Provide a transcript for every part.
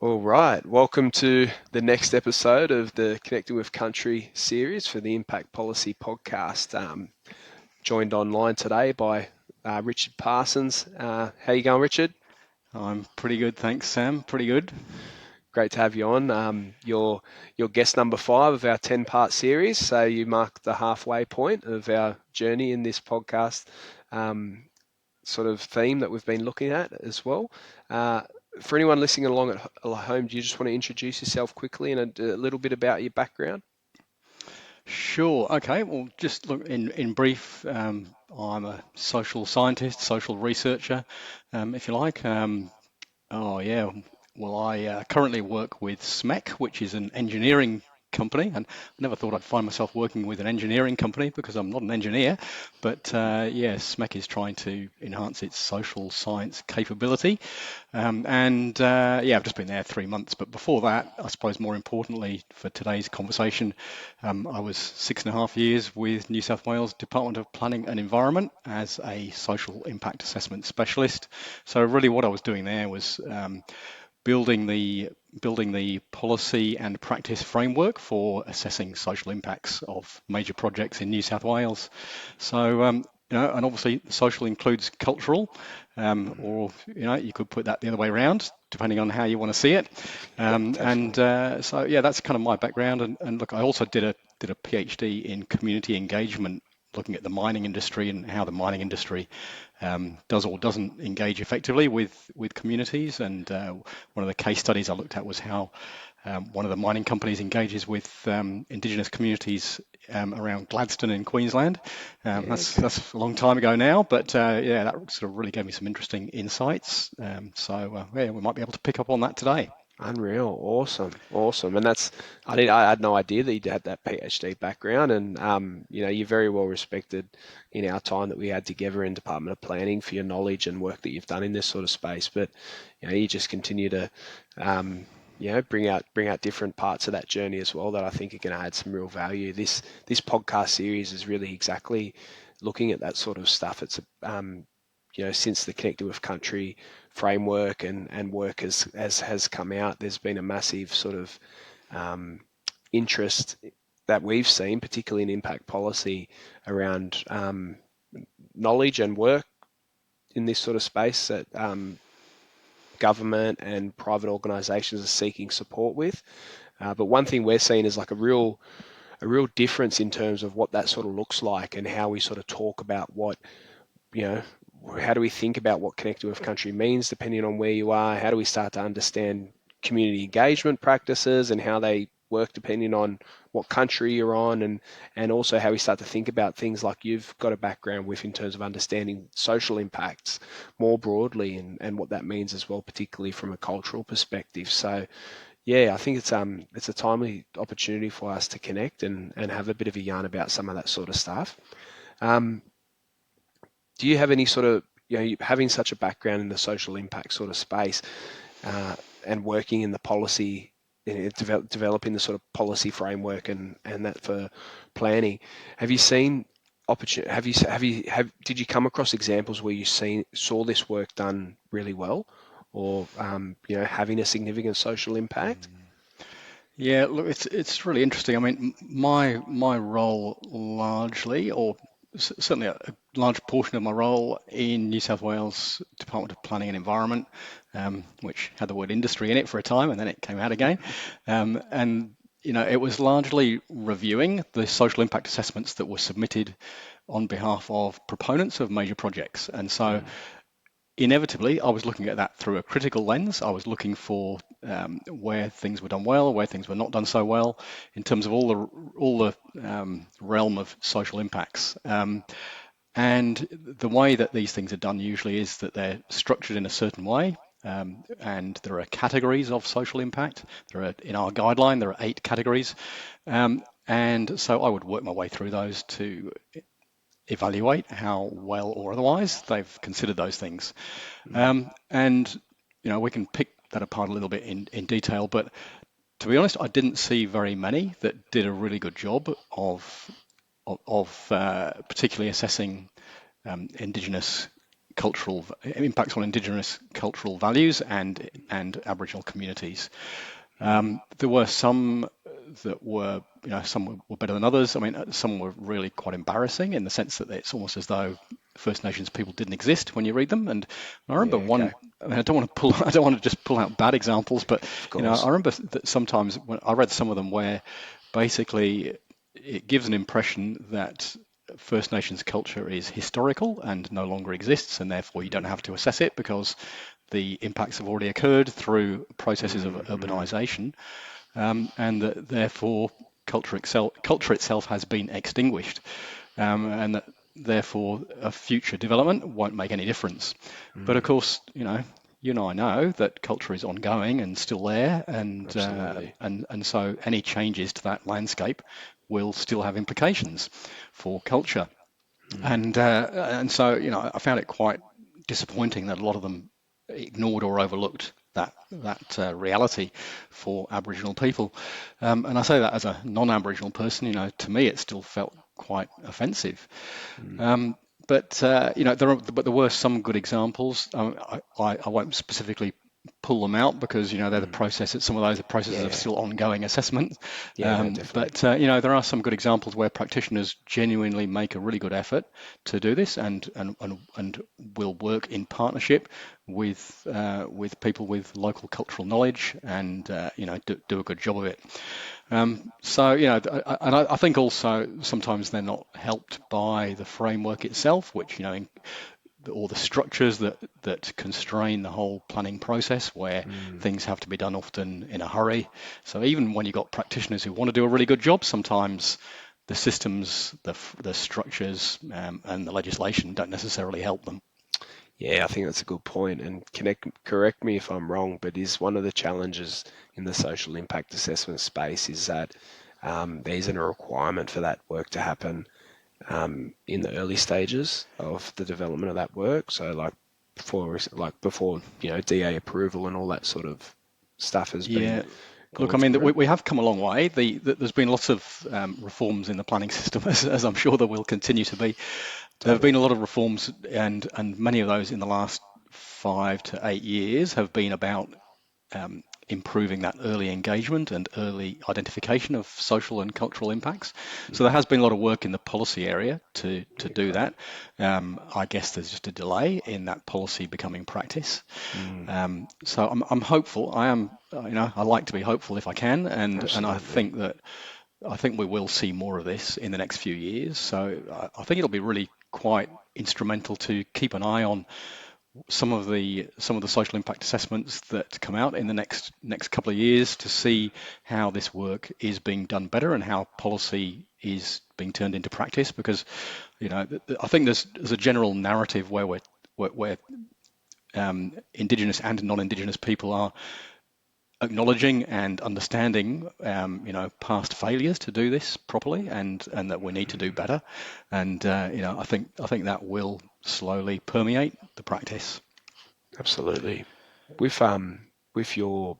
All right, welcome to the next episode of the Connecting with Country series for the Impact Policy podcast. Joined online today by Richard Parsons. How you going, Richard? I'm pretty good, thanks, Sam. Pretty good. Great to have you on. You're guest number 5 of our 10-part series, so you mark the halfway point of our journey in this podcast um, sort of theme that we've been looking at as well. Uh, for anyone listening along at home, do you just want to introduce yourself quickly and a little bit about your background? Sure. Okay. Well, just look in brief. I'm a social scientist, social researcher, if you like. Oh yeah. Well, I currently work with SMEC, which is an engineering company, and I never thought I'd find myself working with an engineering company because I'm not an engineer. But yeah, SMEC is trying to enhance its social science capability. Yeah, I've just been there 3 months. But before that, I suppose more importantly for today's conversation, I was 6.5 years with New South Wales Department of Planning and Environment as a social impact assessment specialist. So really, what I was doing there was building the building the policy and practice framework for assessing social impacts of major projects in New South Wales. So and obviously social includes cultural, or you could put that the other way around, depending on how you want to see it. Yep, definitely. So yeah, that's kind of my background. And look, I also did a PhD in community engagement, looking at the mining industry and how the mining industry does or doesn't engage effectively with communities. And one of the case studies I looked at was how one of the mining companies engages with Indigenous communities around Gladstone in Queensland. Yeah, That's a long time ago now, but yeah, that sort of really gave me some interesting insights. Yeah, we might be able to pick up on that today. unreal, awesome, awesome. And I had no idea that you had that PhD background, and you're very well respected in our time that we had together in Department of Planning for your knowledge and work that you've done in this sort of space. But you just continue to bring out different parts of that journey as well that I think are going to add some real value. This podcast series is really exactly looking at that sort of stuff. It's since the Connected with Country framework and work has come out, there's been a massive sort of interest that we've seen, particularly in impact policy, around knowledge and work in this sort of space that government and private organisations are seeking support with. But one thing we're seeing is like a real difference in terms of what that sort of looks like and how we sort of talk about what you know how do we think about what connected with country means depending on where you are? How do we start to understand community engagement practices and how they work depending on what country you're on, and also how we start to think about things like you've got a background with in terms of understanding social impacts more broadly, and what that means as well, particularly from a cultural perspective. So yeah, I think it's a timely opportunity for us to connect and have a bit of a yarn about some of that sort of stuff. Um, do you have any sort of, having such a background in the social impact sort of space, uh, and working in the policy, developing the sort of policy framework and that for planning, have you seen opportunity? Did you come across examples where saw this work done really well, or having a significant social impact? Yeah, look, it's really interesting. I mean, my role largely, or certainly a large portion of my role in New South Wales Department of Planning and Environment, which had the word industry in it for a time, and then it came out again. And it was largely reviewing the social impact assessments that were submitted on behalf of proponents of major projects. And so Mm. inevitably, I was looking at that through a critical lens. I was looking for where things were done well, where things were not done so well, in terms of all the realm of social impacts. And the way that these things are done usually is that they're structured in a certain way. And there are categories of social impact. In our guideline, there are 8 categories. And so I would work my way through those to evaluate how well or otherwise they've considered those things. Mm. And we can pick that apart a little bit in detail, but to be honest, I didn't see very many that did a really good job of particularly assessing Indigenous cultural impacts on Indigenous cultural values and Aboriginal communities. Mm. There were some that were, some were better than others. I mean, some were really quite embarrassing in the sense that it's almost as though First Nations people didn't exist when you read them. And I remember Yeah, one. okay. I mean, I don't want to just pull out bad examples, but Of I course. remember that sometimes when I read some of them where basically it gives an impression that First Nations culture is historical and no longer exists, and therefore you don't have to assess it because the impacts have already occurred through processes of Mm. urbanisation, and that therefore culture itself has been extinguished, and that therefore a future development won't make any difference. But of Mm. course, you and I know that culture is ongoing and still there, Absolutely. and so any changes to that landscape will still have implications for culture. Mm. And so, I found it quite disappointing that a lot of them ignored or overlooked that reality for Aboriginal people. And I say that as a non-Aboriginal person, to me it still felt quite offensive. Mm. Um, there were some good examples. I won't specifically pull them out because they're the Mm. process. Some of those are processes of Yeah. still ongoing assessment. Yeah, no, definitely. But there are some good examples where practitioners genuinely make a really good effort to do this and will work in partnership with people with local cultural knowledge and do a good job of it. I think also sometimes they're not helped by the framework itself, which or the structures that constrain the whole planning process, where Mm. things have to be done often in a hurry. So even when you've got practitioners who want to do a really good job, sometimes the systems, the structures, and the legislation don't necessarily help them. Yeah, I think that's a good point. And correct me if I'm wrong, but is one of the challenges in the social impact assessment space is that there isn't a requirement for that work to happen in the early stages of the development of that work. So before DA approval and all that sort of stuff has been Yeah. Look, I gone mean, through. we have come a long way. There's been lots of reforms in the planning system, as I'm sure there will continue to be. There have been Totally. a lot of reforms, and many of those in the last 5 to 8 years have been about improving that early engagement and early identification of social and cultural impacts. So there Hmm. has been a lot of work in the policy area to Yeah, do great. that. I guess there's just a delay in that policy becoming practice. Mm, So I'm hopeful. I like to be hopeful if I can, and absolutely. I think we will see more of this in the next few years. So I think it'll be really quite instrumental to keep an eye on some of the social impact assessments that come out in the next couple of years to see how this work is being done better and how policy is being turned into practice. Because I think there's a general narrative where Indigenous and non-Indigenous people are acknowledging and understanding, past failures to do this properly, and that we need to do Mm, better. And I think that will slowly permeate the practice. absolutely. With with your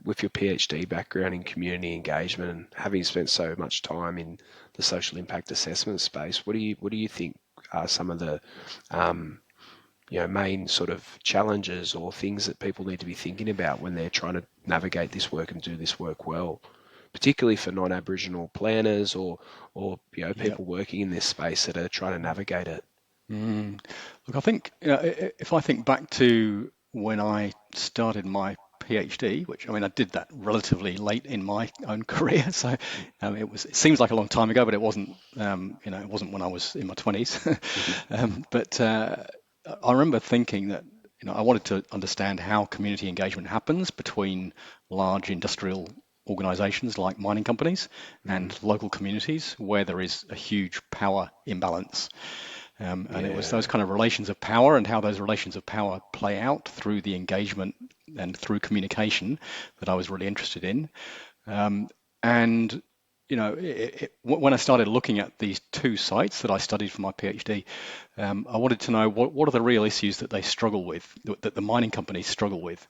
with your PhD background in community engagement and having spent so much time in the social impact assessment space, what do you think are some of the um, main sort of challenges or things that people need to be thinking about when they're trying to navigate this work and do this work well, particularly for non-Aboriginal planners or Yeah. people working in this space that are trying to navigate it. Mm. Look, I think if I think back to when I started my PhD, which I mean I did that relatively late in my own career, so it seems like a long time ago, but it wasn't. It wasn't when I was in my 20s. Mhm. But I remember thinking that I wanted to understand how community engagement happens between large industrial organisations like mining companies Mm. and local communities where there is a huge power imbalance. And it was those Yeah. kind of relations of power and how those relations of power play out through the engagement and through communication that I was really interested in. And when I started looking at these two sites that I studied for my PhD, I wanted to know what are the real issues that they struggle with, that the mining companies struggle with.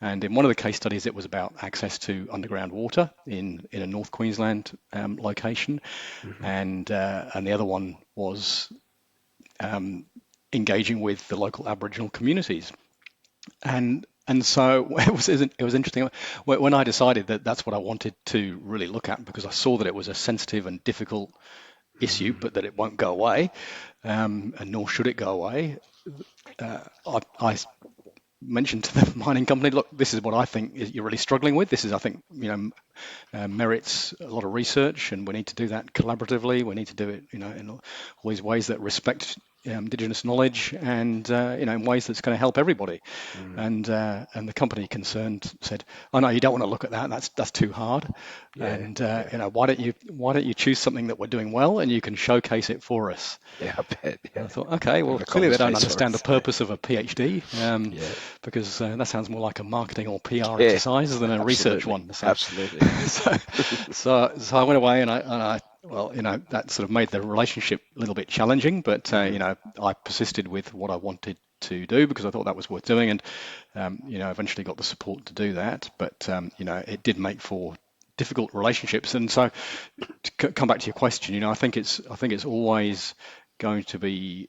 And in one of the case studies, it was about access to underground water in a North Queensland location, Hmm. and the other one was engaging with the local Aboriginal communities. And so it was interesting when I decided that that's what I wanted to really look at, because I saw that it was a sensitive and difficult issue, Mm. but that it won't go away, and nor should it go away. I mentioned to the mining company, look, this is what I think you're really struggling with. This is, I think, merits a lot of research, and we need to do that collaboratively. We need to do it, in all these ways that respect Indigenous knowledge, and in ways that's going to help everybody. Mm. And the company concerned said, "Oh no, you don't want to look at that. That's too hard. Yeah, And yeah, why don't you choose something that we're doing well, and you can showcase it for us?" yeah. I bet. And Yeah, I thought, okay, well, have a clearly they don't conversation for understand the us. So, purpose of a PhD, yeah, because that sounds more like a marketing or PR yeah, exercise than a research absolutely, one. So, absolutely. so, so I went away, and I well, that sort of made the relationship a little bit challenging, but Mm. I persisted with what I wanted to do because I thought that was worth doing, and eventually got the support to do that. But it did make for difficult relationships, and so to come back to your question, I think it's always going to be,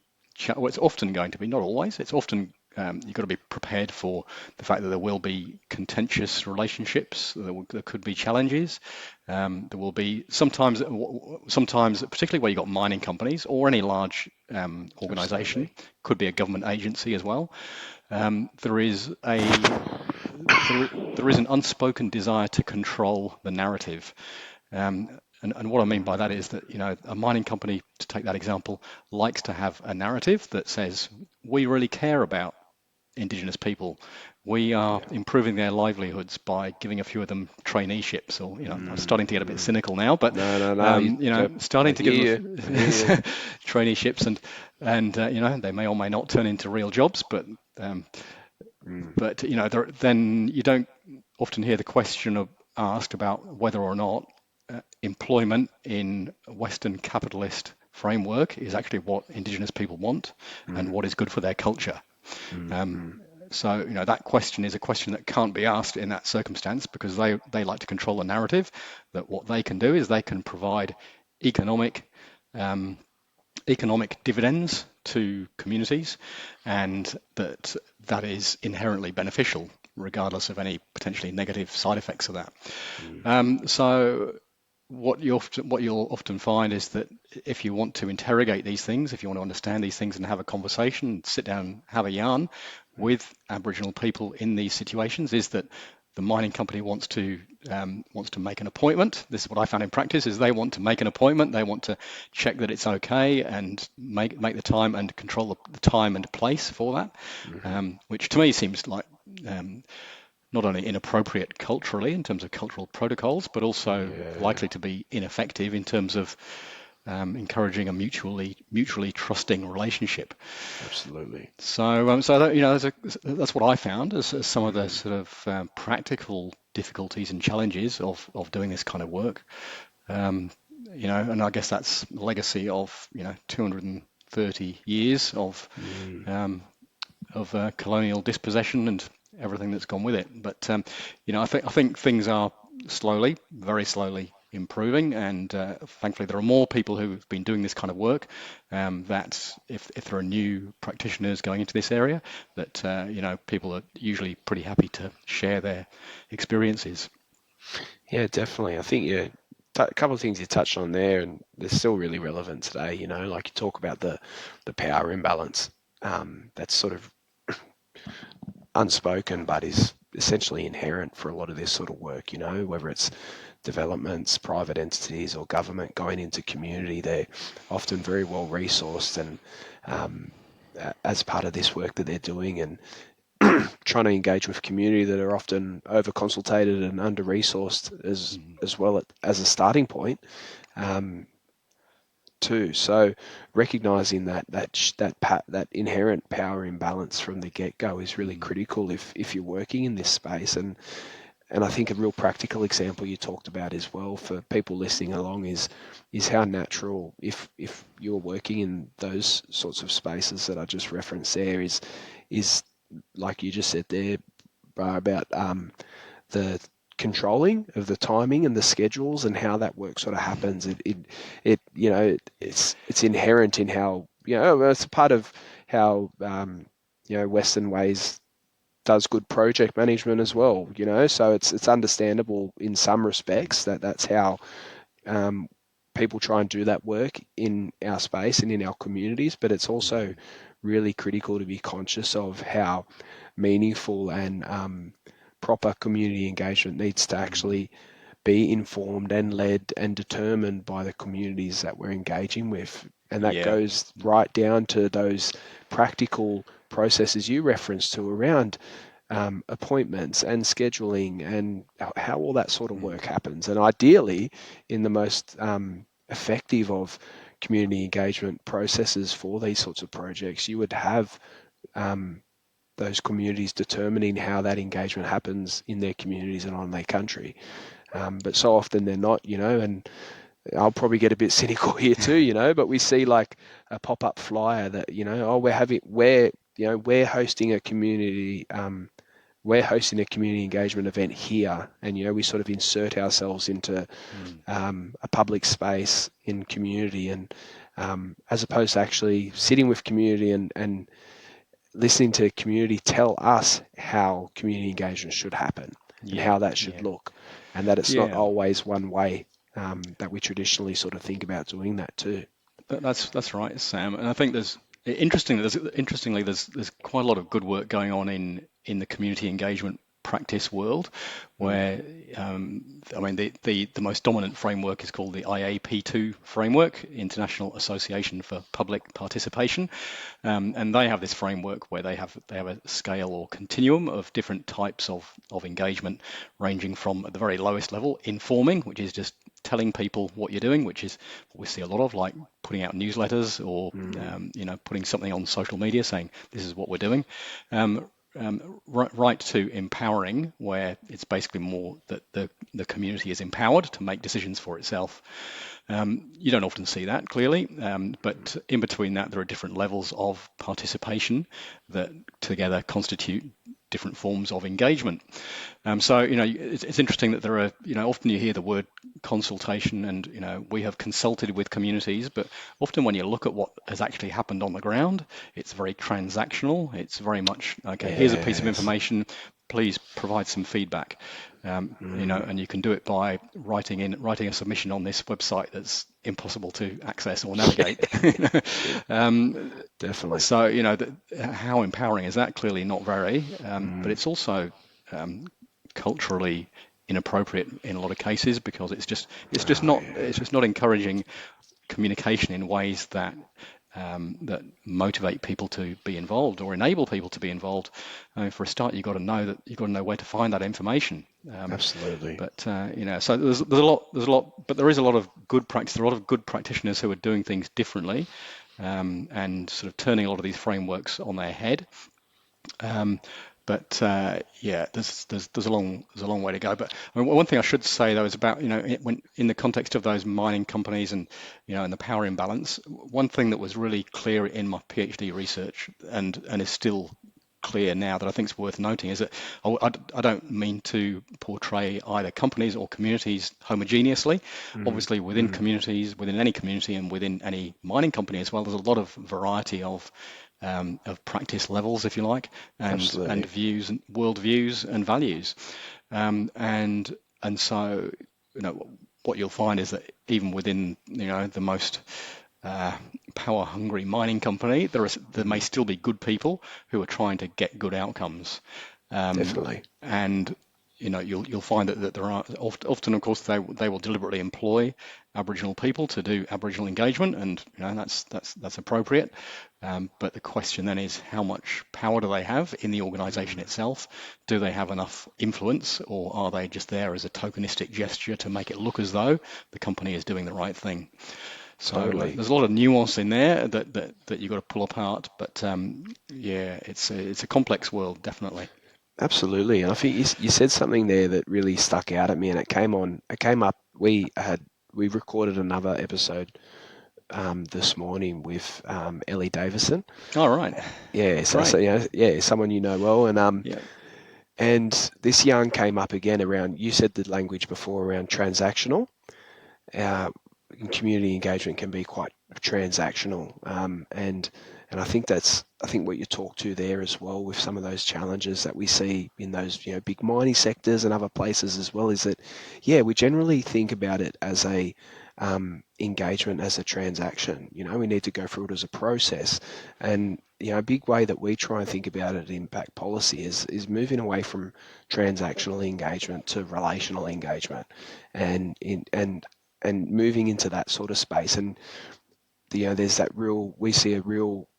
well, it's often going to be, not always, it's often you've got to be prepared for the fact that there will be contentious relationships, there could be challenges, there will be sometimes, particularly where you've got mining companies or any large organisation, Absolutely. could be a government agency as well. There is a there is an unspoken desire to control the narrative. And what I mean by that Mm. is that, a mining company, to take that example, likes to have a narrative that says, we really care about Indigenous people. We are Yeah. improving their livelihoods by giving a few of them traineeships, or, I'm Mm. starting to get a bit Mm. cynical now, but, No, no, no. I starting to give hear them you. I hear you. traineeships, and they may or may not turn into real jobs, um, Mm. then you don't often hear the question asked about whether or not employment in a Western capitalist framework is actually what Indigenous people want and Mm. what is good for their culture. Mm. Um, Mm. so, that question is a question that can't be asked in that circumstance, because they like to control the narrative that what they can do is they can provide economic um, economic dividends to communities, and that is inherently beneficial, regardless of any potentially negative side effects of that. Mm. So what you'll often find is that if you want to interrogate these things, if you want to understand these things and have a conversation, sit down, have a yarn with Aboriginal people in these situations, is that the mining company wants to make an appointment. This is what I found in practice: is they want to make an appointment, they want to check that it's okay, and make the time and control the time and place for that, Mhm. which to me seems like not only inappropriate culturally in terms of cultural protocols, but also Yeah, likely to be ineffective in terms of encouraging a mutually trusting relationship. absolutely. So that, that's what I found as some of the Mm. sort of practical difficulties and challenges of doing this kind of work. Um, and I guess that's the legacy of 230 years Mm. of colonial dispossession and everything that's gone with it. But I think things are slowly, very slowly improving, and thankfully there are more people who've been doing this kind of work. That if there are new practitioners going into this area, that people are usually pretty happy to share their experiences. Yeah, definitely. I think a couple of things you touched on there, and they're still really relevant today. Like you talk about the power imbalance. That's sort of unspoken, but is essentially inherent for a lot of this sort of work. Whether it's developments, private entities, or government going into community, they're often very well resourced and um, as part of this work that they're doing, and trying to engage with community that are often over consultated and under resourced Mm. as well as a starting point Yeah. um, too. So recognizing that inherent power imbalance from the get go is really Mm. critical if you're working in this space. And I think a real practical example you talked about as well for people listening along is how natural, if you're working in those sorts of spaces that I just referenced there, is like you just said there, about the controlling of the timing and the schedules and how that work sort of happens. It's inherent in how it's a part of how Western ways does good project management as well. So it's understandable in some respects that that's how um, people try and do that work in our space and in our communities, but it's also really critical to be conscious of how meaningful and proper community engagement needs to actually be informed and led and determined by the communities that we're engaging with. And that Yeah. goes right down to those practical processes you referenced to around appointments and scheduling and how all that sort of work happens. And ideally, in the most effective of community engagement processes for these sorts of projects, you would have um, those communities determining how that engagement happens in their communities and on their country. But so often they're not, and I'll probably get a bit cynical here too, but we see like a pop-up flyer that, oh, we're hosting a community, engagement event here, and we sort of insert ourselves into a public space in community, and as opposed to actually sitting with community and listening to community tell us how community engagement should happen and Yeah. how that should Yeah. look, and that it's not Yeah. always one way that we traditionally sort of think about doing that too. That's right, Sam. And I think interestingly there's quite a lot of good work going on in the community engagement practice world, Mm. where I mean the most dominant framework is called the IAP2 framework, International Association for Public Participation, and they have this framework where they have a scale or continuum of different types of engagement, ranging from at the very lowest level, informing, which is just telling people what you're doing, which is what we see a lot of, like putting out newsletters or Mm. putting something on social media saying this is what we're doing. Right to empowering, where it's basically more that the community is empowered to make decisions for itself. You don't often see that clearly, but in between that, there are different levels of participation that together constitute different forms of engagement. So, it's interesting that there are, often you hear the word consultation and, we have consulted with communities, but often when you look at what has actually happened on the ground, it's very transactional. It's very much, okay, here's a piece of Yes. information, please provide some feedback. Mm. And you can do it by writing a submission on this website that's impossible to access or navigate. Yeah, definitely. So, how empowering is that? Clearly not very, but Mm. it's also um, culturally inappropriate in a lot of cases, because Oh, yeah. it's just not encouraging communication in ways that that motivate people to be involved or enable people to be involved. I mean, for a start, you've got to know where to find that information. Absolutely. But so there's a lot, but there is a lot of good practice. There are a lot of good practitioners who are doing things differently, and sort of turning a lot of these frameworks on their head. Um, but yeah, there's a long way to go. But I mean, one thing I should say though is about, when in the context of those mining companies and, and the power imbalance, one thing that was really clear in my PhD research, and is still clear now, that I think is worth noting, is that I don't mean to portray either companies or communities homogeneously. Mm. Obviously, within Mm. communities, within any community, and within any mining company as well, there's a lot of variety of practice levels, if you like, and Absolutely. views, and worldviews, and values, and so, what you'll find is that even within, the most power-hungry mining company, there may Mm. still be good people who are trying to get good outcomes, Definitely. and you'll find that there are often, of course, they will deliberately employ Aboriginal people to do Aboriginal engagement, and that's appropriate. But the question then is, how much power do they have in the organisation Mm. itself? Do they have enough influence, or are they just there as a tokenistic gesture to make it look as though the company is doing the right thing? So Totally. there's a lot of nuance in there that you've got to pull apart. But yeah, it's a complex world, definitely. Absolutely. And I think you said something there that really stuck out at me, and it came up. We recorded another episode this morning with Ellie Davison. All right, Yeah, so great. yeah, someone you know well, Yeah. and this yarn came up again around. You said the language before around transactional. Uh, Community engagement can be quite transactional, and I think what you talk to there as well with some of those challenges that we see in those big mining sectors and other places as well is that we generally think about it as a engagement as a transaction. We need to go through it as a process, and a big way that we try and think about it in impact policy is moving away from transactional engagement to relational engagement, and in and moving into that sort of space. And there's that real, we see a real,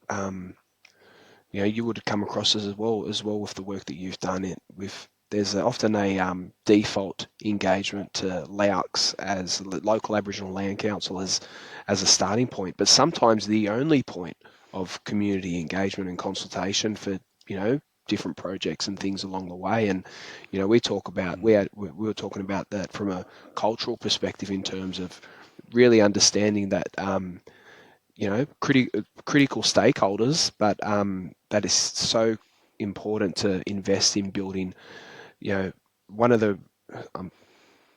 you would come across as well with the work that you've done it with. There's often a default engagement to LAOCs as local Aboriginal Land Council as a starting point, but sometimes the only point of community engagement and consultation for different projects and things along the way. And we talk about we were talking about that from a cultural perspective in terms of really understanding that critical stakeholders, but that is so important to invest in building. One of the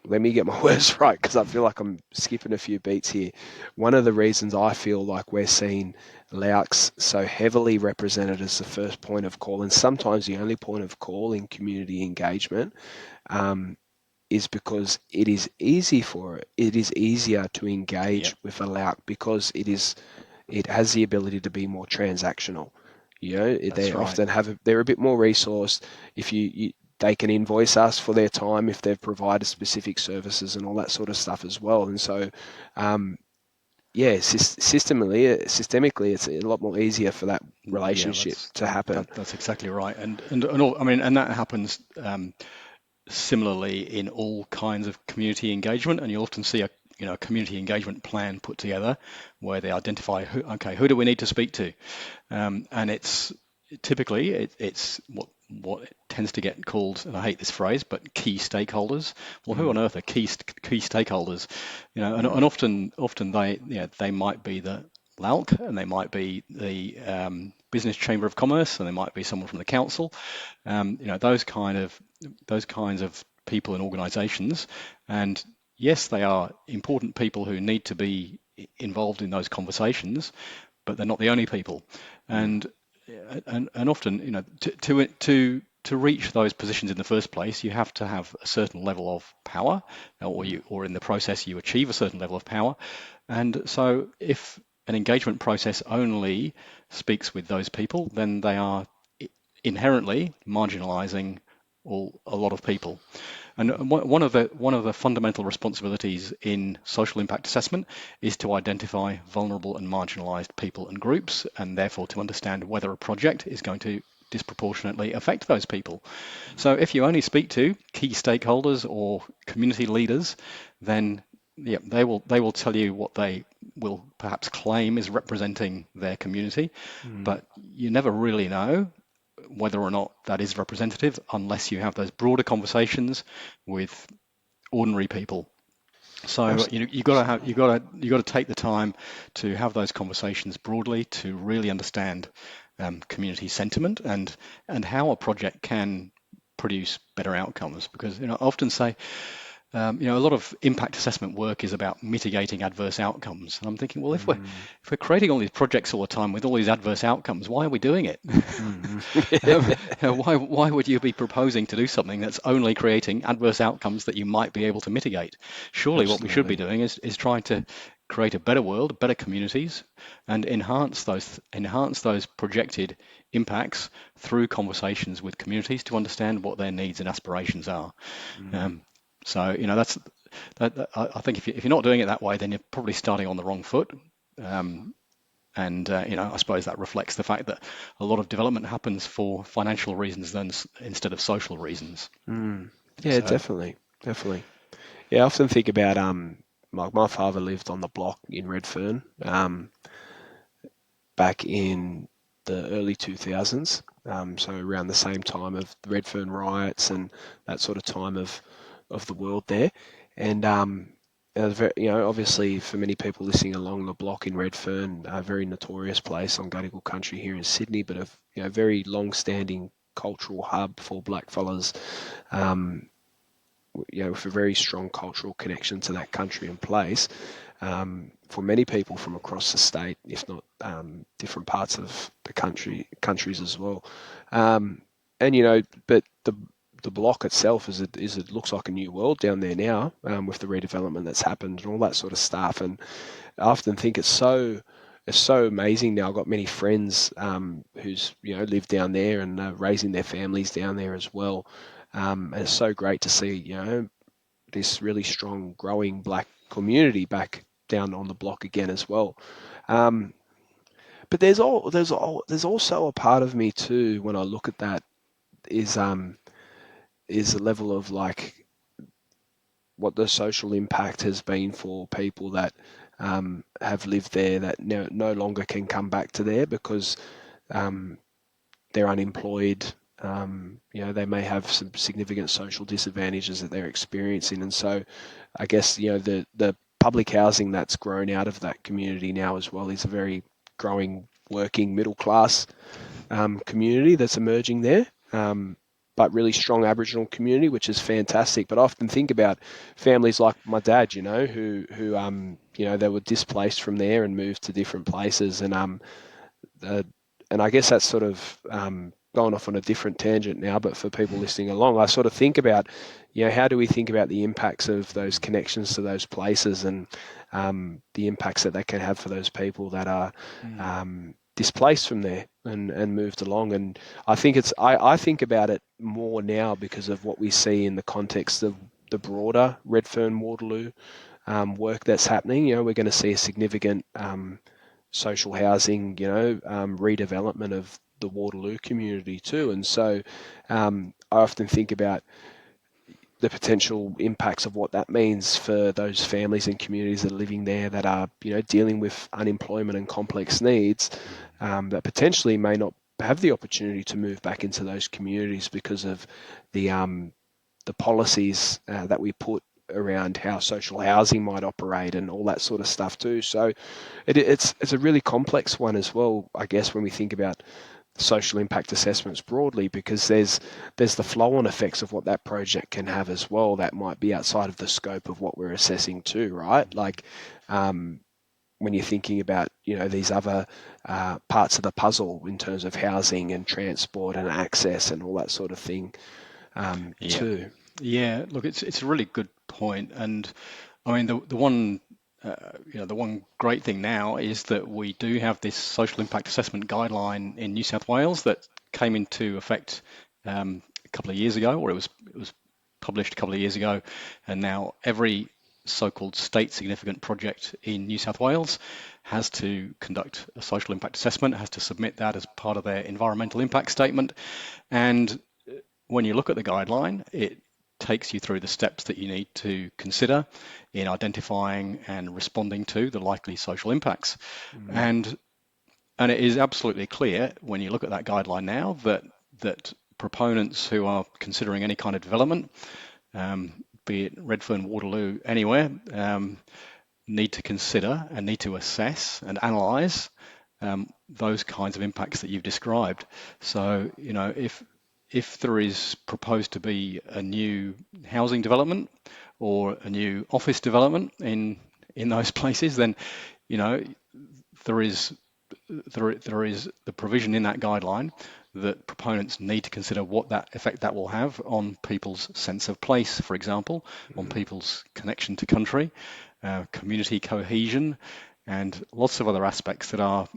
let me get my words right because I feel like I'm skipping a few beats here. One of the reasons I feel like we're seeing Loucks so heavily represented as the first point of call and sometimes the only point of call in community engagement is because it is easier to engage Yep, with a Louc because it has the ability to be more transactional. that's right. They're a bit more resourced. If they can invoice us for their time if they've provided specific services and all that sort of stuff as well. And so, systemically, it's a lot more easier for that Yeah, relationship to happen. that's exactly right. And all, I mean, and that happens similarly in all kinds of community engagement. And you often see a community engagement plan put together where they identify who do we need to speak to, and it's typically it's what tends to get called, and I hate this phrase, but key stakeholders. Well, who on Mm, earth are key stakeholders? And mm, often they might be the LALC, and they might be the business chamber of commerce, and they might be someone from the council. Those kinds of people and organisations, and yes, they are important people who need to be involved in those conversations, but they're not the only people. mm. And and often, to reach those positions in the first place, you have to have a certain level of power, or in the process you achieve a certain level of power. And so, if an engagement process only speaks with those people, then they are inherently marginalising a lot of people. And one of the fundamental responsibilities in social impact assessment is to identify vulnerable and marginalised people and groups, and therefore to understand whether a project is going to disproportionately affect those people. So if you only speak to key stakeholders or community leaders, then yeah, they will tell you what they will perhaps claim is representing their community, Mm. but you never really know whether or not that is representative unless you have those broader conversations with ordinary people. So Abs- you got to have Absolutely. you got to take the time to have those conversations broadly to really understand community sentiment and how a project can produce better outcomes. Because I often say a lot of impact assessment work is about mitigating adverse outcomes. And I'm thinking, well, Mm, if we're creating all these projects all the time with all these adverse outcomes, why are we doing it? mm, Why would you be proposing to do something that's only creating adverse outcomes that you might be able to mitigate? Surely what we should be absolutely. doing is trying to create a better world, better communities, and enhance those projected impacts through conversations with communities to understand what their needs and aspirations are. Mm. Um, so that's I think if you're not doing it that way, then you're probably starting on the wrong foot. Um, and I suppose that reflects the fact that a lot of development happens for financial reasons then instead of social reasons. Mm. Yeah, So definitely, definitely. Yeah, I often think about like my father lived on the block in Redfern back in the early 2000s, so around the same time of the Redfern riots and that sort of time of the world there, and it was obviously for many people listening along the block in Redfern, a very notorious place on Gadigal country here in Sydney, but a very long-standing cultural hub for blackfellas. Um, with a very strong cultural connection to that country and place. for many people from across the state, if not different parts of the countries as well. Um, and but the block itself it looks like a new world down there now, with the redevelopment that's happened and all that sort of stuff. And I often think it's so amazing now. I've got many friends who's live down there and raising their families down there as well. And it's so great to see this really strong, growing black community back down on the block again as well. Um, but there's also a part of me too when I look at that is is a level of like what the social impact has been for people that have lived there that no longer can come back to there because um, they're unemployed. They may have some significant social disadvantages that they're experiencing, and so I guess the public housing that's grown out of that community now as well is a very growing working middle class community that's emerging there. But really strong Aboriginal community, which is fantastic. But I often think about families like my dad, who they were displaced from there and moved to different places, uh, and I guess that's sort of gone off on a different tangent now. But for people listening along, I sort of think about, how do we think about the impacts of those connections to those places and the impacts that they can have for those people that are Mm. displaced from there and moved along. And I think about it more now because of what we see in the context of the broader Redfern Waterloo work that's happening. We're going to see a significant social housing, redevelopment of the Waterloo community too. And so I often think about the potential impacts of what that means for those families and communities that are living there that are, dealing with unemployment and complex needs, that potentially may not have the opportunity to move back into those communities because of the policies that we put around how social housing might operate and all that sort of stuff too. So it's a really complex one as well, I guess, when we think about social impact assessments broadly, because there's the flow-on effects of what that project can have as well that might be outside of the scope of what we're assessing too, right? Like when you're thinking about these other parts of the puzzle in terms of housing and transport and access and all that sort of thing Yeah, too. yeah. Look, it's a really good point, and I mean the one great thing now is that we do have this social impact assessment guideline in New South Wales that came into effect a couple of years ago, or it was published a couple of years ago, and now every so-called state significant project in New South Wales has to conduct a social impact assessment, has to submit that as part of their environmental impact statement, and when you look at the guideline, it takes you through the steps that you need to consider in identifying and responding to the likely social impacts. Mm, And and it is absolutely clear when you look at that guideline now that proponents who are considering any kind of development, be it Redfern, Waterloo, anywhere, need to consider and need to assess and analyse those kinds of impacts that you've described. So, if there is proposed to be a new housing development or a new office development in those places, then you know there is there is the provision in that guideline that proponents need to consider what that effect that will have on people's sense of place, for example, on mm, people's connection to country, community cohesion, and lots of other aspects that are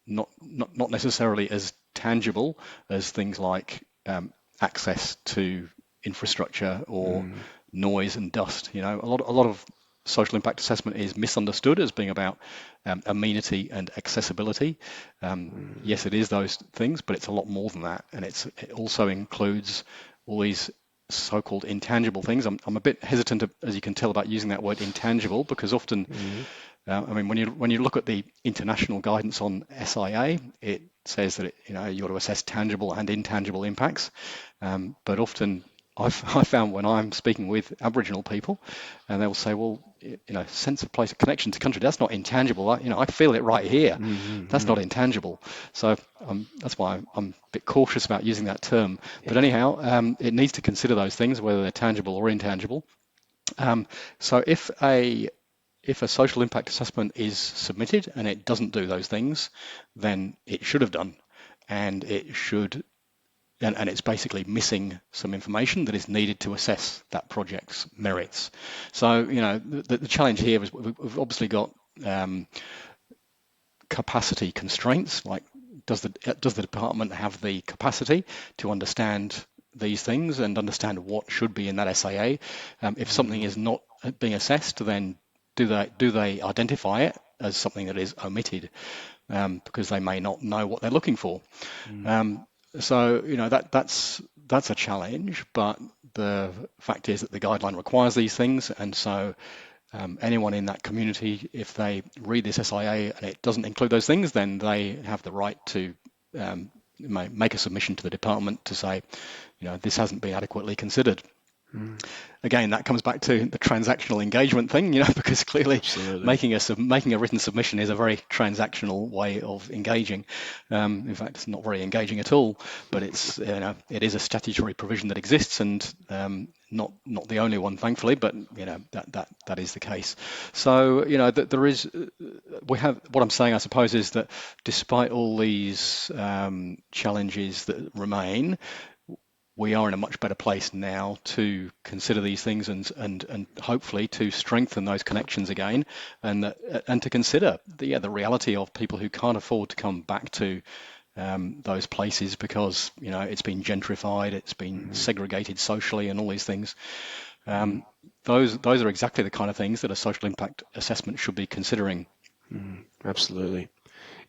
not necessarily as tangible as things like access to infrastructure or mm, noise and dust. A lot of social impact assessment is misunderstood as being about amenity and accessibility. mm, Yes, it is those things, but it's a lot more than that, and it also includes all these so-called intangible things. I'm a bit hesitant, as you can tell, about using that word intangible because often, mm, I mean, when you look at the international guidance on SIA, it says that you got to assess tangible and intangible impacts, but often I found when I'm speaking with Aboriginal people, and they'll say, well, sense of place, connection to country, that's not intangible. I feel it right here. mm, That's not mm. intangible. So that's why I'm a bit cautious about using that term. But Yeah. anyhow, it needs to consider those things, whether they're tangible or intangible. So if a social impact assessment is submitted and it doesn't do those things, then it should have done, and it should and it's basically missing some information that is needed to assess that project's merits. So, the challenge here is we've obviously got capacity constraints, like does the department have the capacity to understand these things and understand what should be in that SAA? If something is not being assessed, then do they identify it as something that is omitted, because they may not know what they're looking for. So that's a challenge, but the fact is that the guideline requires these things, and so anyone in that community, if they read this SIA and it doesn't include those things, then they have the right to make a submission to the department to say, this hasn't been adequately considered. Again, that comes back to the transactional engagement thing, because clearly Absolutely. making a written submission is a very transactional way of engaging. In fact, it's not very engaging at all, but it is a statutory provision that exists, and not the only one, thankfully, but that is the case. So there is what I'm saying, I suppose, is that despite all these challenges that remain, we are in a much better place now to consider these things and hopefully to strengthen those connections again, and to consider the reality of people who can't afford to come back to those places because it's been gentrified, it's been segregated socially, and all these things. Those are exactly the kind of things that a social impact assessment should be considering. Absolutely.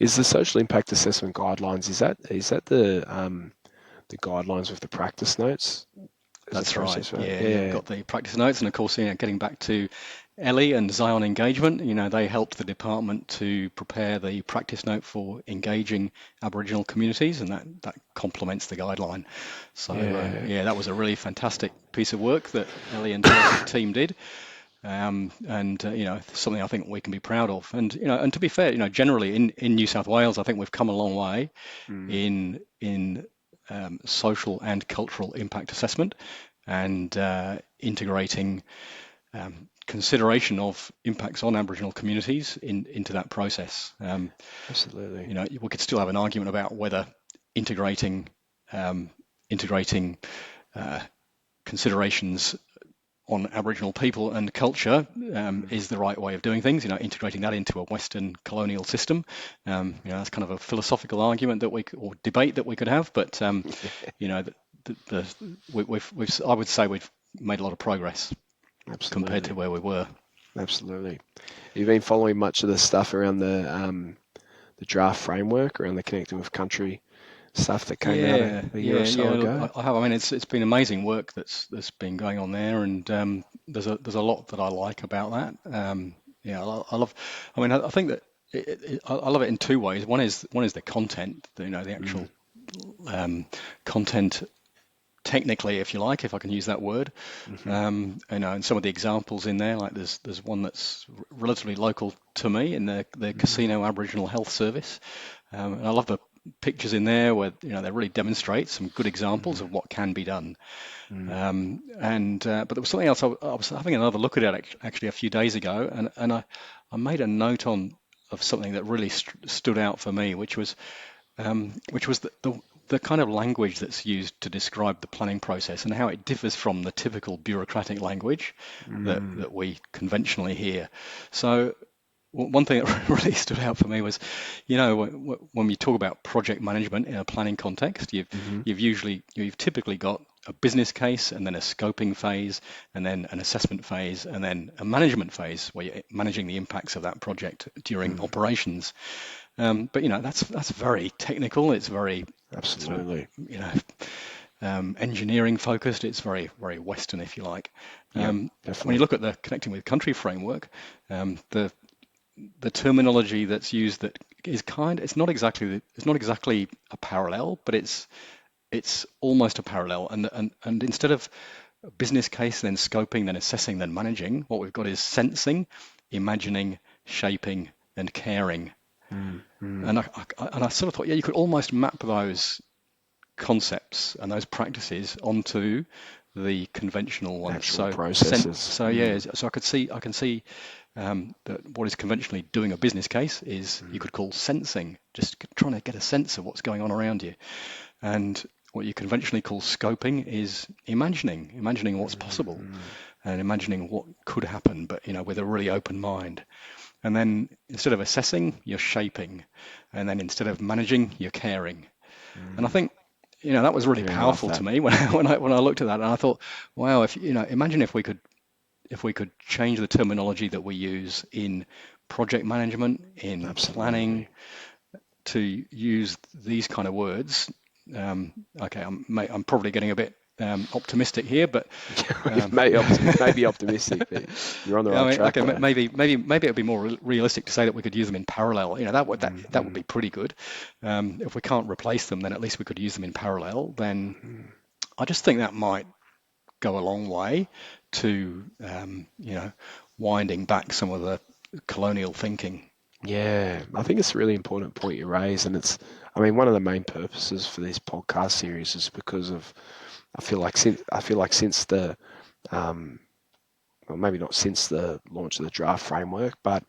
Is the social impact assessment guidelines, is that the guidelines with the practice notes? That's right. Yeah, we've got the practice notes, and of course, getting back to Ellie and Zion engagement, they helped the department to prepare the practice note for engaging Aboriginal communities, and that complements the guideline. So that was a really fantastic piece of work that Ellie and her team did. And something I think we can be proud of. And and to be fair, generally in New South Wales, I think we've come a long way in social and cultural impact assessment, and integrating consideration of impacts on Aboriginal communities into that process. Absolutely. We could still have an argument about whether integrating considerations on Aboriginal people and culture is the right way of doing things. Integrating that into a Western colonial system. That's kind of a philosophical argument or debate that we could have. But I would say we've made a lot of progress. Absolutely. Compared to where we were. Absolutely. You've been following much of the stuff around the draft framework around the Connecting with Country stuff that came out a year or so ago. I have. I mean, it's been amazing work that's been going on there, and there's a lot that I like about that. I love. I mean, I think that I love it in two ways. One is the content. The actual content. Technically, if you like, if I can use that word, and some of the examples in there, like there's one that's relatively local to me in the Casino Aboriginal Health Service, and I love the pictures in there where they really demonstrate some good examples of what can be done. But there was something else. I was having another look at it actually a few days ago, and I made a note of something that really stood out for me, which was the kind of language that's used to describe the planning process and how it differs from the typical bureaucratic language that we conventionally hear. So one thing that really stood out for me was, when we talk about project management in a planning context, you've typically got a business case, and then a scoping phase, and then an assessment phase, and then a management phase where you're managing the impacts of that project during operations. But that's very technical. It's very absolutely engineering focused. It's very, very Western, if you like. When you look at the Connecting with Country framework, the terminology that's used that is it's not exactly a parallel, but it's almost a parallel. And instead of a business case, then scoping, then assessing, then managing, what we've got is sensing, imagining, shaping, and caring. And I sort of thought, you could almost map those concepts and those practices onto the conventional ones. Natural So, processes. so yeah, so I can see that what is conventionally doing a business case is you could call sensing, just trying to get a sense of what's going on around you. And what you conventionally call scoping is imagining what's possible and imagining what could happen, but with a really open mind. And then instead of assessing, you're shaping, and then instead of managing, you're caring. And I think that was really Yeah, I love powerful to that. me when I looked at that, and I thought, wow, if imagine if we could change the terminology that we use in project management, in planning, Absolutely. to use these kind of words. Okay, I'm probably getting a bit optimistic here, but um, Maybe optimistic, but you're on the yeah, right I mean, track okay, though. maybe it'd be more realistic to say that we could use them in parallel. That would Mm-hmm. be pretty good. If we can't replace them, then at least we could use them in parallel. Then I just think that might go a long way to winding back some of the colonial thinking. Yeah, I think it's a really important point you raise, and I mean, one of the main purposes for this podcast series is because of, I feel like since the, um, well, maybe not since the launch of the draft framework, but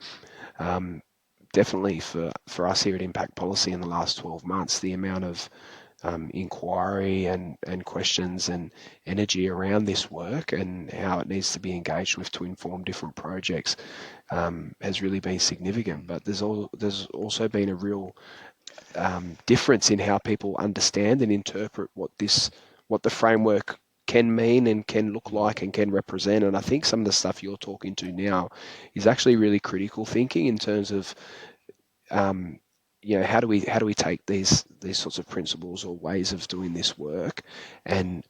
um, definitely for us here at Impact Policy in the last 12 months, the amount of inquiry and questions and energy around this work and how it needs to be engaged with to inform different projects has really been significant. But there's also been a real difference in how people understand and interpret what the framework can mean and can look like and can represent. And I think some of the stuff you're talking to now is actually really critical thinking in terms of um, how do we take these sorts of principles or ways of doing this work and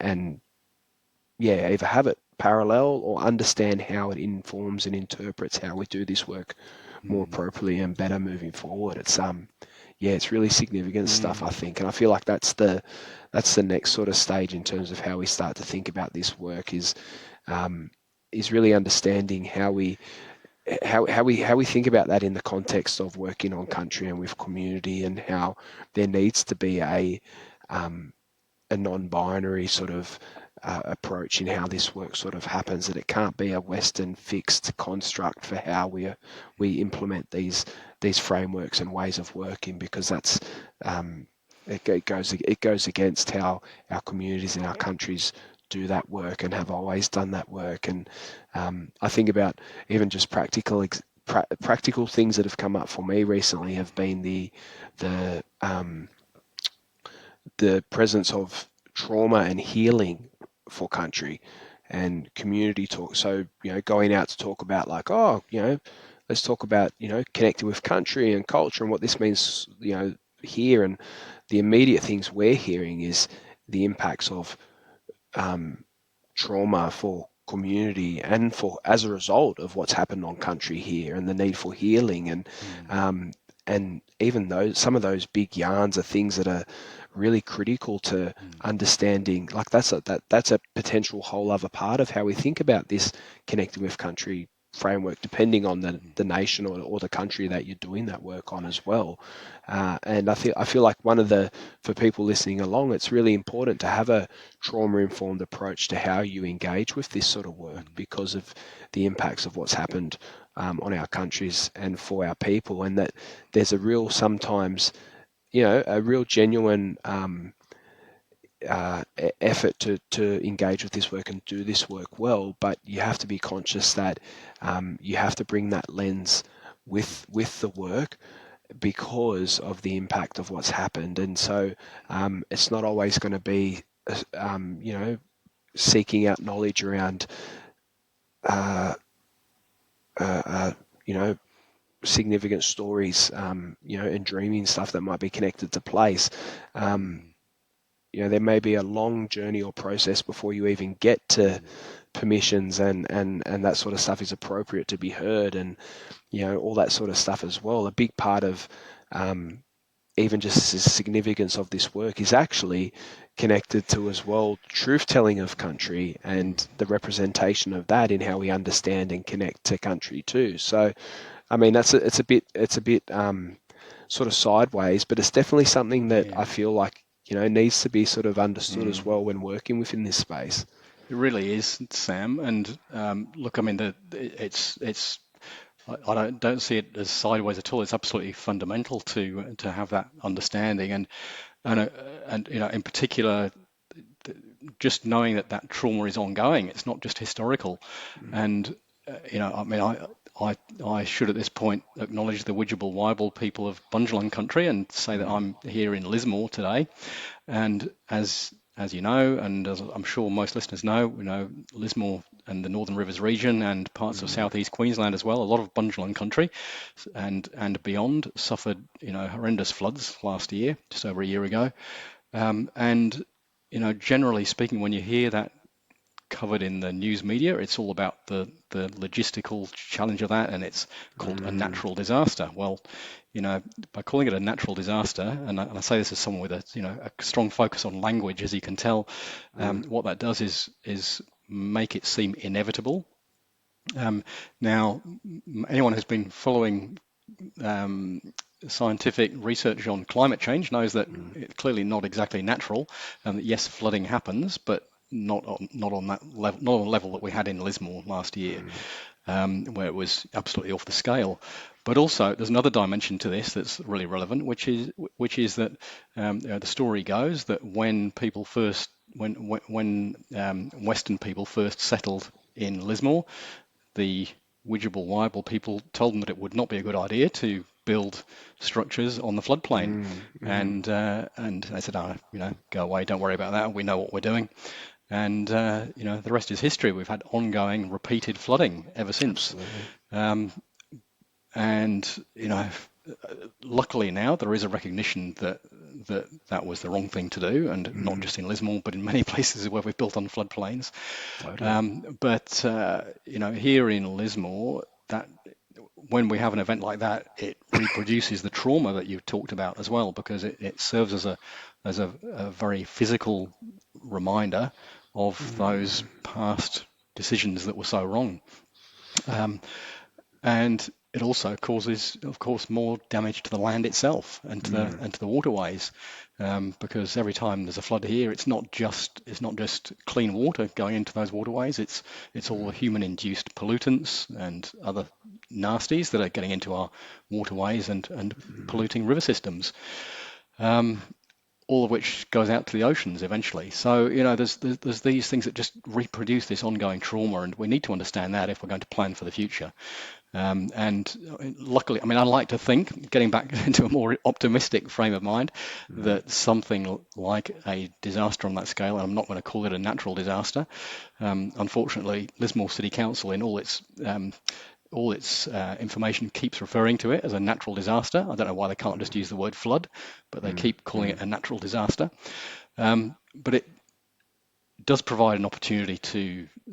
yeah, either have it parallel or understand how it informs and interprets how we do this work more Mm, appropriately and better moving forward. Yeah, it's really significant stuff, I mm, think, and I feel like that's the next sort of stage in terms of how we start to think about this work um, is really understanding how we think about that in the context of working on country and with community, and how there needs to be um, a non-binary sort of approach in how this work sort of happens. That it can't be a Western fixed construct for how we implement these frameworks and ways of working, because um, it goes against how our communities and our countries do that work and have always done that work. And I think about even just practical things that have come up for me recently have been the the presence of trauma and healing for country and community talk. So, going out to talk about, like, oh, let's talk about, connecting with country and culture and what this means, here. And the immediate things we're hearing is the impacts of um, trauma for community and for as a result of what's happened on country here, and the need for healing. And mm, um, and even though some of those big yarns are things that are really critical to mm, understanding, like that's a potential whole other part of how we think about this connecting with country framework, depending on the nation or the country that you're doing that work on as well. And I feel like for people listening along, it's really important to have a trauma-informed approach to how you engage with this sort of work, mm, because of the impacts of what's happened on our countries and for our people, and that there's sometimes a real genuine effort to engage with this work and do this work well. But you have to be conscious that you have to bring that lens with the work, because of the impact of what's happened. And so it's not always going to be seeking out knowledge around uh, uh, uh, you know significant stories, and dreaming stuff that might be connected to place. Um, mm, there may be a long journey or process before you even get to mm, permissions and that sort of stuff is appropriate to be heard, and all that sort of stuff as well. A big part of even just the significance of this work is actually connected to as well truth telling of country mm. and the representation of that in how we understand and connect to country too. So I mean, it's a bit sort of sideways, but it's definitely something that I Yeah. feel like needs to be sort of understood as Mm. well when working within this space. It really is, Sam. And look, I mean, it's I don't see it as sideways at all. It's absolutely fundamental to have that understanding, and uh, and in particular, just knowing that that trauma is ongoing. It's not just historical. And I mean, I should at this point acknowledge the Widjabul Waible people of Bundjalung country and say that Mm, I'm here in Lismore today. And as you know, and as I'm sure most listeners know, Lismore and the Northern Rivers region and parts of mm, southeast Queensland as well, a lot of Bundjalung country and beyond suffered horrendous floods last year, just over a year ago. And generally speaking, when you hear that covered in the news media, it's all about the logistical challenge of that, and it's called a mm, natural disaster. Well, by calling it a natural disaster, and I say this as someone with a strong focus on language, as you can tell, mm, what that does is make it seem inevitable. Um, Now, anyone who's been following um, scientific research on climate change knows that mm, it's clearly not exactly natural, and that yes, flooding happens, but not on that level, not on the level that we had in Lismore last year, mm, where it was absolutely off the scale. But also, there's another dimension to this that's really relevant, which is that the story goes that when Western people first settled in Lismore, the Widjabul Waible people told them that it would not be a good idea to build structures on the floodplain, mm, mm. and they said, "Oh, go away, don't worry about that. We know what we're doing." And the rest is history. We've had ongoing, repeated flooding ever since. Absolutely. Um, and luckily now there is a recognition that was the wrong thing to do, and not Mm, just in Lismore, but in many places where we've built on floodplains. totally. But here in Lismore, that when we have an event like that, it reproduces the trauma that you talked about as well, because it serves as a very physical reminder of those Mm, past decisions that were so wrong. Um, and it also causes, of course, more damage to the land itself mm, and to the waterways, because every time there's a flood here, it's not just clean water going into those waterways. It's all the human-induced pollutants and other nasties that are getting into our waterways and mm, polluting river systems. Um, all of which goes out to the oceans eventually. So there's these things that just reproduce this ongoing trauma, and we need to understand that if we're going to plan for the future. And luckily, I mean, I like to think, getting back into a more optimistic frame of mind, mm, that something like a disaster on that scale, and I'm not going to call it a natural disaster. Unfortunately, Lismore City Council, in all its information, keeps referring to it as a natural disaster. I don't know why they can't just use the word flood, but they mm, keep calling mm, it a natural disaster. But it does provide an opportunity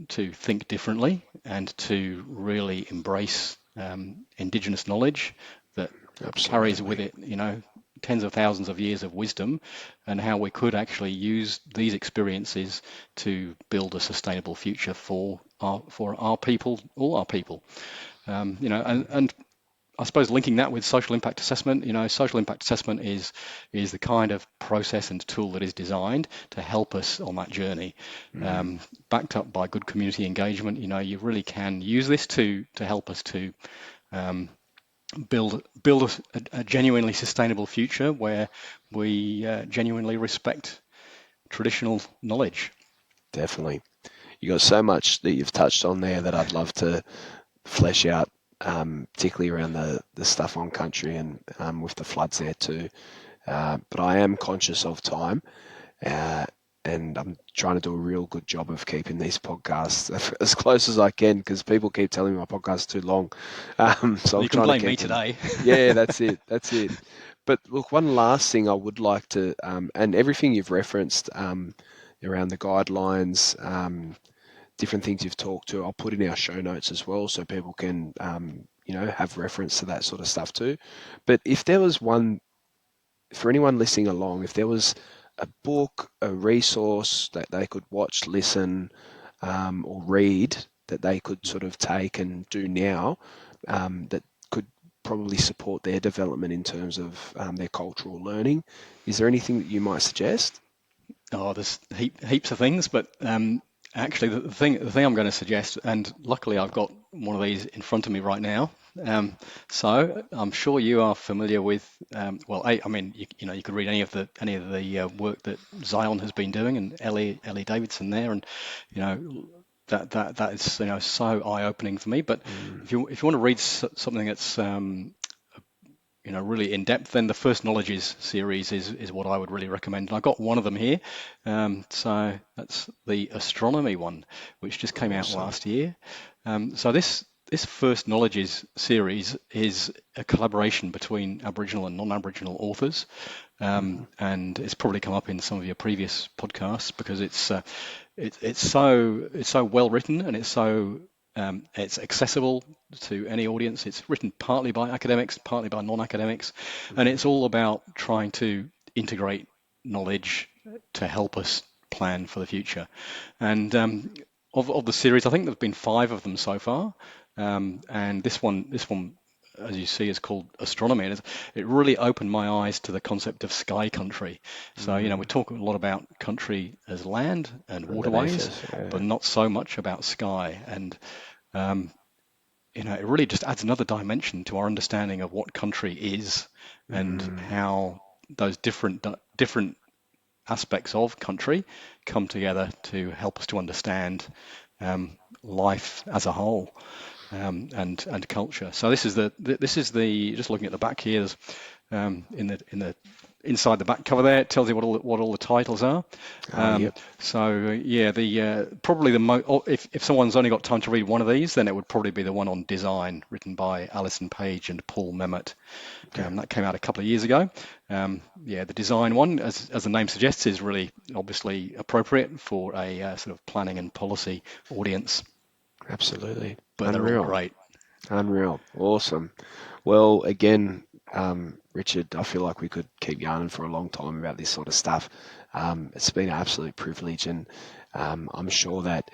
to think differently and to really embrace Indigenous knowledge that carries with absolutely. it, tens of thousands of years of wisdom, and how we could actually use these experiences to build a sustainable future for our people, all our people. And I suppose linking that with social impact assessment, social impact assessment is the kind of process and tool that is designed to help us on that journey, Mm, backed up by good community engagement. You really can use this to help us to um, build a genuinely sustainable future where we genuinely respect traditional knowledge. definitely. You got so much that you've touched on there that I'd love to flesh out, particularly around the stuff on country and with the floods there too. But I am conscious of time, uh, and I'm trying to do a real good job of keeping these podcasts as close as I can because people keep telling me my podcast is too long. So Well, I'm you can trying to blame me keep them. today. Yeah, that's it. That's it. But look, one last thing I would like to, and everything you've referenced around the guidelines, different things you've talked to, I'll put in our show notes as well so people can, have reference to that sort of stuff too. But if there was one, for anyone listening along, if there was a book, a resource that they could watch, listen, or read that they could sort of take and do now, that could probably support their development in terms of their cultural learning. Is there anything that you might suggest? Oh, there's heaps of things, but actually, the thing I'm going to suggest, and luckily I've got one of these in front of me right now. Um, so I'm sure you are familiar with. Well, I mean, you could read any of the work that Zion has been doing, and Ellie Davidson there, and you know that is so eye-opening for me. But Mm, if you want to read something that's really in depth, then the First Knowledges series is what I would really recommend. And I've got one of them here. So that's the astronomy one, which just came out awesome. last year. So this First Knowledges series is a collaboration between Aboriginal and non-Aboriginal authors, Mhm. and it's probably come up in some of your previous podcasts because it's so well written, and it's accessible to any audience. It's written partly by academics, partly by non-academics, and Mhm. it's all about trying to integrate knowledge to help us plan for the future. And of the series, I think there've been five of them so far, and this one, as you see, is called astronomy, and it really opened my eyes to the concept of sky country. So, we Mm. talk a lot about country as land and Beneath waterways, us, but yeah. not so much about sky. And um, it really just adds another dimension to our understanding of what country is and Mm. how those different aspects of country come together to help us to understand life as a whole, and culture. So this is the just looking at the back here. There's, in the inside the back cover there, it tells you what all the titles are. Ah, yep. So yeah, the probably the if someone's only got time to read one of these, then it would probably be the one on design, written by Alison Page and Paul Memmott. Okay. That came out a couple of years ago. Yeah, the design one, as the name suggests, is really obviously appropriate for a sort of planning and policy audience, Absolutely. but they're all Unreal. great. Unreal. Awesome. Well, again, Richard, I feel like we could keep yarning for a long time about this sort of stuff. It's been an absolute privilege, and I'm sure that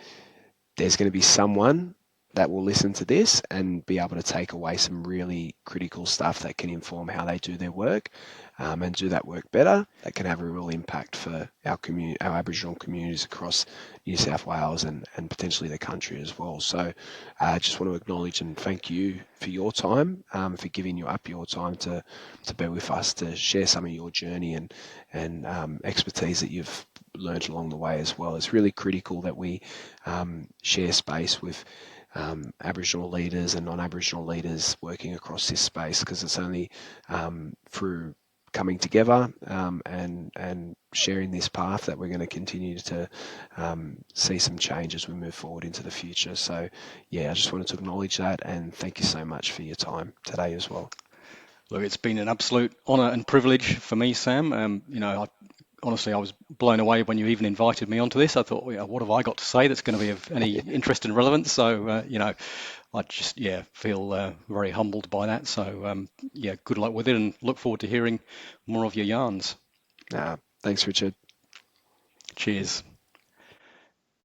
there's going to be someone that will listen to this and be able to take away some really critical stuff that can inform how they do their work, and do that work better. That can have a real impact for our community, our Aboriginal communities across New South Wales and potentially the country as well. So I just want to acknowledge and thank you for your time, for giving up your time to be with us, to share some of your journey and expertise that you've learned along the way as well. It's really critical that we share space with Aboriginal leaders and non-Aboriginal leaders working across this space, because it's only through coming together, and sharing this path that we're going to continue to see some change as we move forward into the future. So, yeah, I just wanted to acknowledge that and thank you so much for your time today as well. Look, it's been an absolute honour and privilege for me, Sam. Honestly, I was blown away when you even invited me onto this. I thought, what have I got to say that's going to be of any interest and relevance? So, I just, feel very humbled by that. So, good luck with it, and look forward to hearing more of your yarns. Thanks, Richard. Cheers.